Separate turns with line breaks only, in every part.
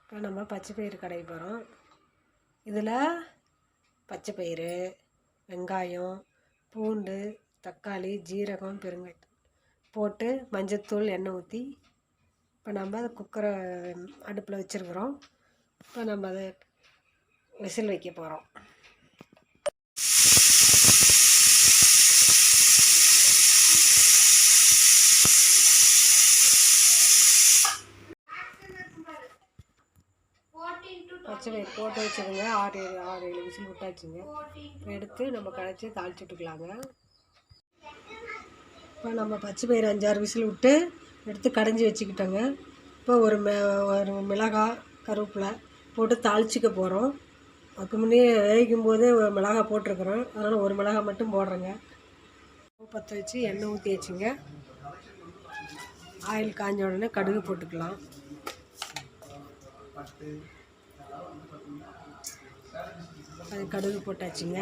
இப்போ நம்ம பச்சை பயிறு கடைய போகிறோம். இதில் பச்சை பயிறு, வெங்காயம், பூண்டு, தக்காளி, ஜீரகம், பெருங்காயம் போட்டு மஞ்சத்தூள், எண்ணெய் ஊற்றி இப்போ நம்ம அதை குக்கரை அடுப்பில் வச்சுருக்குறோம். இப்போ நம்ம அதை விசில் வைக்க போகிறோம். பச்சை பயிறு போட்டு வச்சுருங்க. 6-7 விசில் விட்டாச்சுங்க. இப்போ எடுத்து நம்ம கடைச்சி தாளிச்சு விட்டுக்கலாங்க. இப்போ நம்ம பச்சை பயிறு 5-6 விசில் விட்டு எடுத்து கடைஞ்சி வச்சுக்கிட்டோங்க. இப்போ ஒரு மிளகாய், கருவேப்பிலை போட்டு தாளிச்சிக்க போகிறோம். அதுக்கு முன்னே வேகும் போது மிளகாய் போட்டிருக்குறோம். அதனால் ஒரு மிளகாய் மட்டும் போடுறேங்க. பற்ற வச்சு எண்ணெய் ஊற்றி வச்சுங்க. ஆயில் காஞ்ச உடனே கடுகு போட்டுக்கலாம். அது கடுகு போட்டாச்சுங்க.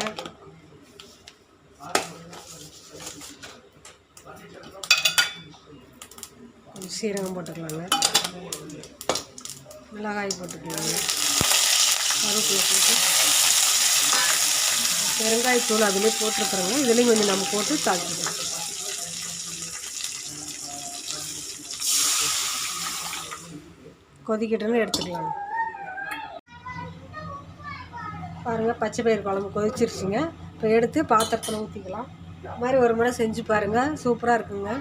கொஞ்சம் சீரகம் போட்டுக்கலாங்க. மிளகாய் போட்டுக்கலாங்க. கருவேப்பிலை போட்டு பெருங்காயத்தூள் அதிலே போட்டுருக்குறோங்க. இதுலேயும் கொஞ்சம் நம்ம போட்டு தாளிச்சுக்கலாம். கொதிக்கிட்டோன்னு எடுத்துக்கலாங்க. பாருங்கள், பச்சை பயிறு குழம்பு கொதிச்சிருச்சுங்க. இப்போ எடுத்து பாத்திரத்தில் ஊற்றிக்கலாம். இது மாதிரி ஒரு முறை செஞ்சு பாருங்கள், சூப்பராக இருக்குங்க.